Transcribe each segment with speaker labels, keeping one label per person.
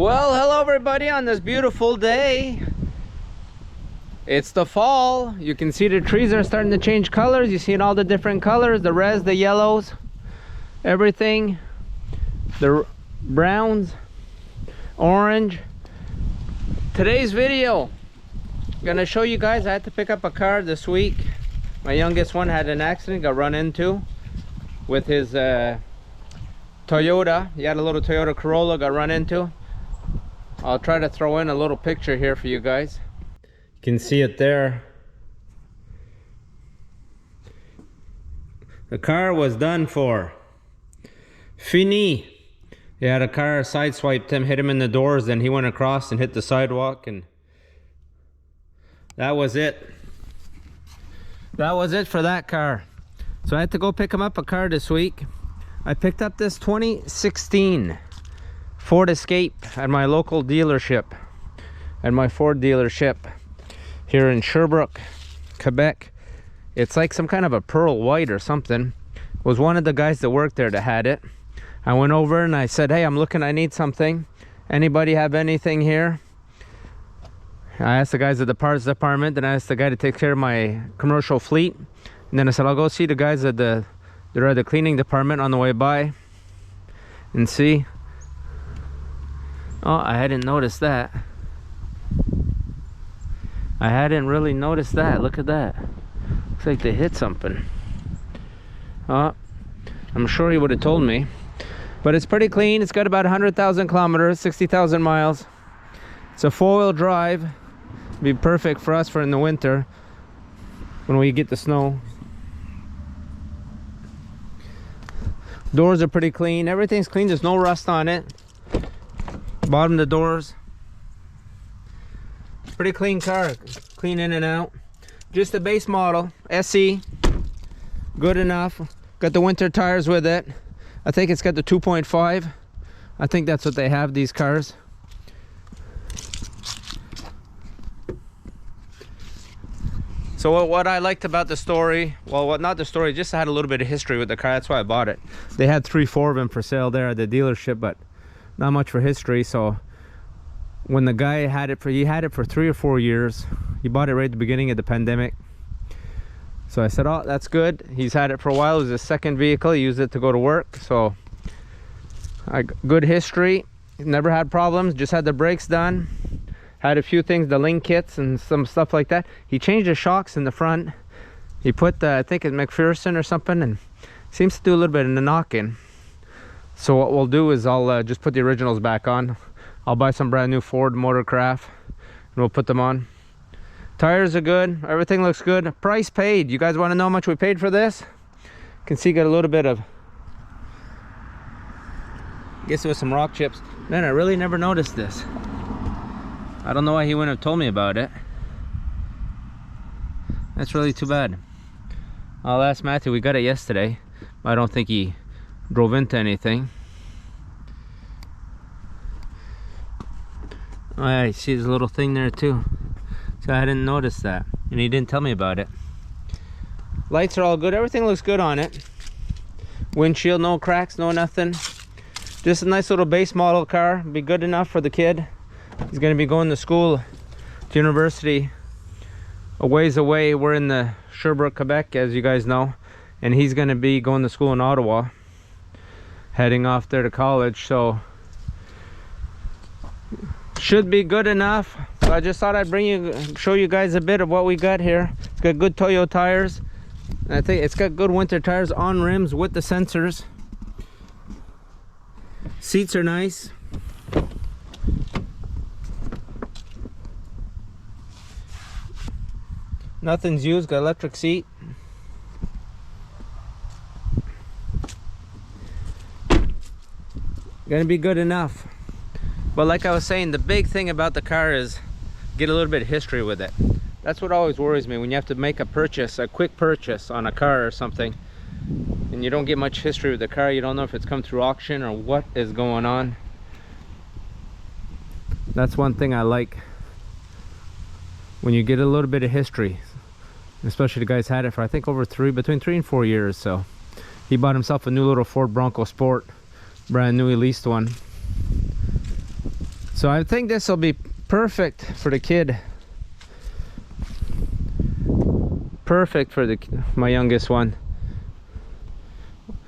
Speaker 1: Well, hello everybody on this beautiful day. It's the fall. You can see the trees are starting to change colors. You see all the different colors, the reds, the yellows, everything. The browns, orange. Today's video, I'm gonna show you guys, I had to pick up a car this week. My youngest one had an accident, got run into with his Toyota. He had a little Toyota Corolla, got run into. I'll try to throw in a little picture here for you guys. You can see it there. The car was done for. Fini. He had a car sideswiped him, hit him in the doors, then he went across and hit the sidewalk, and that was it. That was it for that car. So I had to go pick him up a car this week. I picked up this 2016 Ford Escape at my local dealership, at my Ford dealership here in Sherbrooke, Quebec. It's like some kind of a pearl white or something. It was one of the guys that worked there that had it. I went over and I said, hey, I'm looking, I need something. Anybody have anything here? I asked the guys at the parts department, then I asked the guy to take care of my commercial fleet. And then I said, I'll go see the guys at the cleaning department on the way by and see. Oh, I hadn't noticed that. I hadn't really noticed that. Look at that. Looks like they hit something. Oh, I'm sure he would have told me. But it's pretty clean. It's got about 100,000 kilometers, 60,000 miles. It's a four-wheel drive. Be perfect for us for in the winter when we get the snow. Doors are pretty clean. Everything's clean. There's no rust on it. Bottom of the doors. Pretty clean car. Clean in and out. Just the base model. SE. Good enough. Got the winter tires with it. I think it's got the 2.5. I think that's what they have, these cars. So what I liked about the story, well, not the story, just had a little bit of history with the car. That's why I bought it. They had 3-4 of them for sale there at the dealership, but not much for history. So when the guy had it for, he had it for 3 or 4 years. He bought it right at the beginning of the pandemic. So I said, oh, that's good. He's had it for a while. It was his second vehicle. He used it to go to work. So good history. Never had problems. Just had the brakes done. Had a few things, the link kits and some stuff like that. He changed the shocks in the front. He put, I think it's McPherson or something, and seems to do a little bit of the knocking. So what we'll do is I'll just put the originals back on. I'll buy some brand new Ford Motorcraft and we'll put them on. Tires are good. Everything looks good. Price paid. You guys want to know how much we paid for this? You can see got a little bit of, I guess it was some rock chips. Man, I really never noticed this. I don't know why he wouldn't have told me about it. That's really too bad. I'll ask Matthew. We got it yesterday. I don't think he drove into anything. Oh yeah, you see this little thing there too. So I didn't notice that. And he didn't tell me about it. Lights are all good. Everything looks good on it. Windshield, no cracks, no nothing. Just a nice little base model car. Be good enough for the kid. He's going to be going to school, to university, a ways away. We're in the Sherbrooke, Quebec, as you guys know. And he's going to be going to school in Ottawa, heading off there to college. So, should be good enough. So I just thought I'd show you guys a bit of what we got here. It's got good Toyo tires. And I think it's got good winter tires on rims with the sensors. Seats are nice. Nothing's used, got electric seat. Gonna be good enough. But like I was saying, the big thing about the car is get a little bit of history with it. That's what always worries me when you have to make a purchase, a quick purchase on a car or something, and you don't get much history with the car. You don't know if it's come through auction or what is going on. That's one thing I like, when you get a little bit of history. Especially the guy's had it for I think over between 3 and 4 years. So he bought himself a new little Ford Bronco Sport, brand new, he leased one. So I think this will be perfect for the kid. Perfect for my youngest one.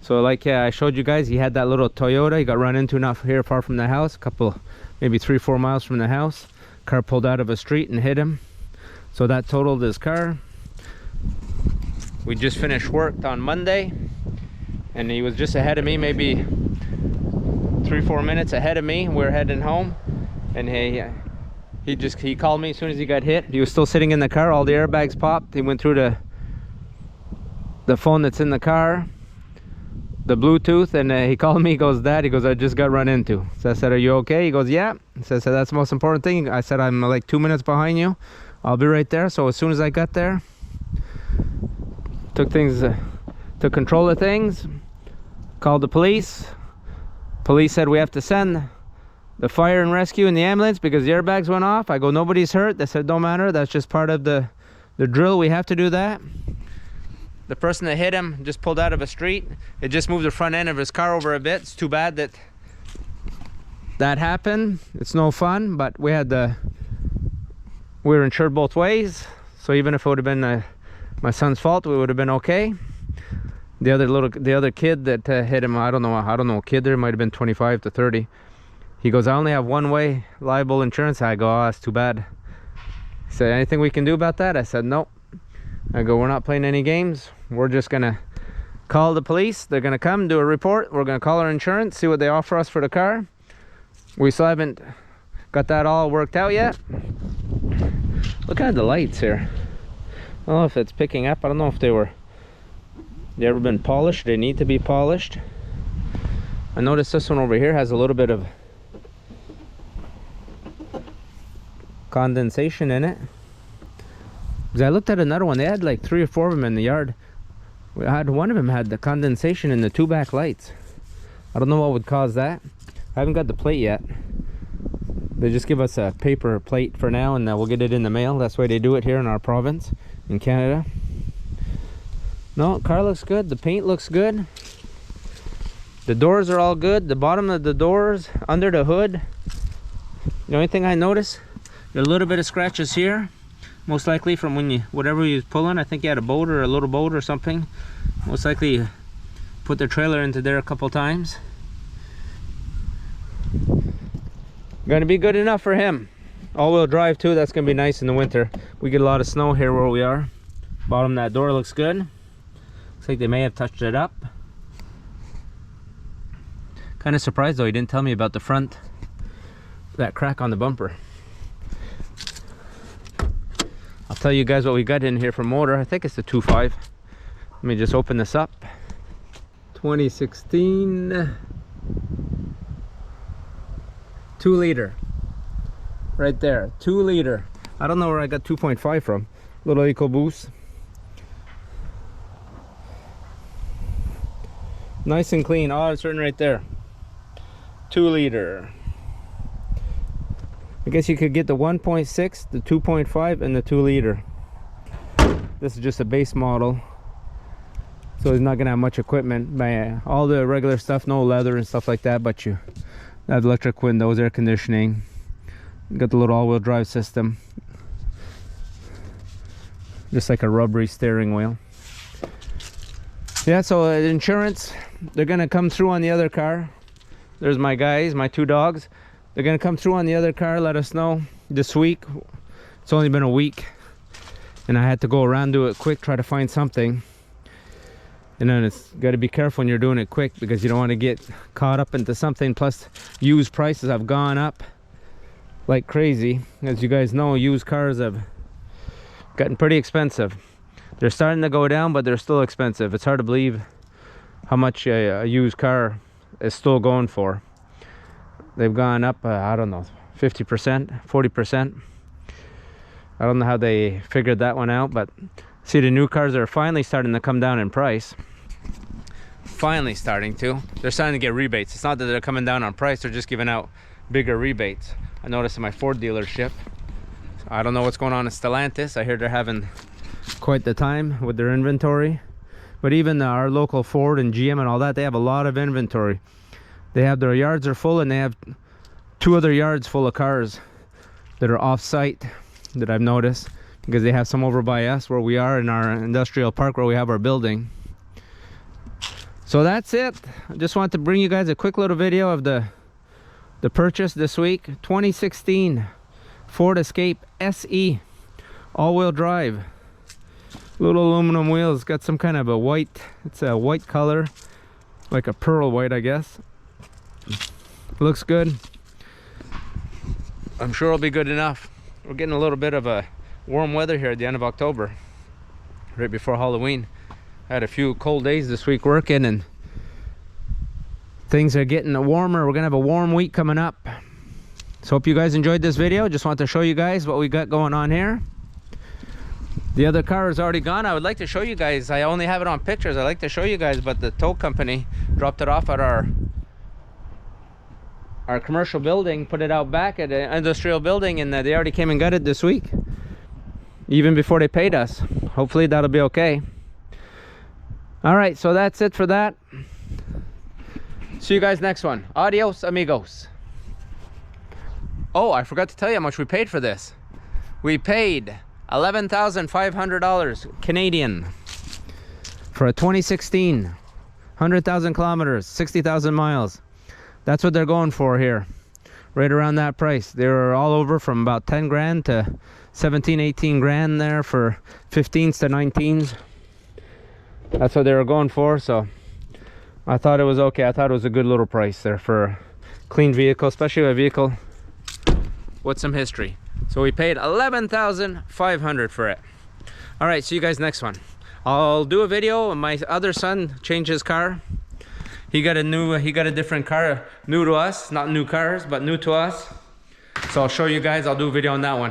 Speaker 1: So like I showed you guys, he had that little Toyota he got run into not here far from the house, a couple, maybe 3-4 miles from the house. Car pulled out of a street and hit him, so that totaled his car. We just finished work on Monday, and he was just ahead of me, maybe 3-4 minutes ahead of me. We're heading home, and he called me as soon as he got hit. He was still sitting in the car, all the airbags popped. He went through the phone that's in the car, the Bluetooth, and he called me. He goes, Dad, he goes, I just got run into. So I said, are you okay? He goes, yeah. So I said, that's the most important thing. I said, I'm like 2 minutes behind you, I'll be right there. So as soon as I got there, took control of things, called the police. Police said we have to send the fire and rescue and the ambulance because the airbags went off. I go, nobody's hurt. They said, don't matter, that's just part of the drill, we have to do that. The person that hit him just pulled out of a street. It just moved the front end of his car over a bit. It's too bad that happened. It's no fun, but we were insured both ways. So even if it would have been my son's fault, we would have been okay. The other kid that hit him, I don't know, kid there, might have been 25 to 30. He goes, I only have one-way liable insurance. I go, oh, that's too bad. He said, anything we can do about that? I said, nope. I go, we're not playing any games. We're just gonna call the police. They're gonna come do a report. We're gonna call our insurance, see what they offer us for the car. We still haven't got that all worked out yet. Look at the lights here. I don't know if it's picking up. I don't know if they ever been polished. They need to be polished. I noticed this one over here has a little bit of condensation in it. I looked at another one, they had like 3 or 4 of them in the yard. One of them had the condensation in the 2 back lights. I don't know what would cause that. I haven't got the plate yet. They just give us a paper plate for now, and we'll get it in the mail. That's the way they do it here in our province, in Canada. No, car looks good. The paint looks good. The doors are all good. The bottom of the doors, under the hood. The only thing I noticed, there's a little bit of scratches here. Most likely from whatever he was pulling. I think he had a boat or a little boat or something. Most likely put the trailer into there a couple times. Gonna be good enough for him. All-wheel drive too, that's gonna be nice in the winter. We get a lot of snow here where we are. Bottom of that door looks good. Looks like they may have touched it up. Kind of surprised though, he didn't tell me about the front, that crack on the bumper. I'll tell you guys what we got in here for motor. I think it's the 2.5. Let me just open this up. 2016 2-liter. Right there, 2-liter. I don't know where I got 2.5 from. Little EcoBoost. Nice and clean. Oh, it's written right there. 2-liter. I guess you could get the 1.6, the 2.5, and the 2-liter. This is just a base model, so he's not gonna have much equipment. All the regular stuff, no leather and stuff like that, but you have electric windows, air conditioning. You got the little all-wheel drive system, just like a rubbery steering wheel. Yeah, so insurance, they're gonna come through on the other car. There's my guys, my 2 dogs. They're gonna come through on the other car, let us know this week. It's only been a week, and I had to go around, do it quick, try to find something. And then it's got to be careful when you're doing it quick, because you don't want to get caught up into something. Plus, used prices have gone up like crazy. As you guys know, used cars have gotten pretty expensive. They're starting to go down, but they're still expensive. It's hard to believe how much a used car is still going for. They've gone up, I don't know, 50%, 40%. I don't know how they figured that one out, but see, the new cars are finally starting to come down in price. Finally starting to. They're starting to get rebates. It's not that they're coming down on price, they're just giving out bigger rebates. I noticed in my Ford dealership. I don't know what's going on in Stellantis. I hear they're having quite the time with their inventory. But even our local Ford and GM and all that, they have a lot of inventory. They have, their yards are full, and they have 2 other yards full of cars that are off-site that I've noticed, because they have some over by us where we are in our industrial park where we have our building. So that's it. I just want to bring you guys a quick little video of the purchase this week. 2016 Ford Escape SE, all-wheel drive, little aluminum wheels, got some kind of a white, it's a white color, like a pearl white, I guess. Looks good. I'm sure it'll be good enough. We're getting a little bit of a warm weather here at the end of October, right before Halloween. I had a few cold days this week working, and things are getting warmer. We're gonna have a warm week coming up. So hope you guys enjoyed this video. Just want to show you guys what we got going on here. The other car is already gone. I would like to show you guys. I only have it on pictures. I like to show you guys, but the tow company dropped it off at our commercial building, put it out back at an industrial building, and they already came and got it this week, even before they paid us. Hopefully that'll be okay. All right, so that's it for that. See you guys next one. Adios, amigos. Oh, I forgot to tell you how much we paid for this. We paid $11,500 Canadian for a 2016, 100,000 kilometers, 60,000 miles. That's what they're going for here, right around that price. They're all over from about 10 grand to 17, 18 grand there for 15s to 19s. That's what they were going for, so I thought it was okay. I thought it was a good little price there for a clean vehicle, especially a vehicle with some history. So we paid $11,500 for it. All right, see you guys next one. I'll do a video. My other son changed his car. He got a different car, new to us, not new cars, but new to us. So I'll show you guys. I'll do a video on that one.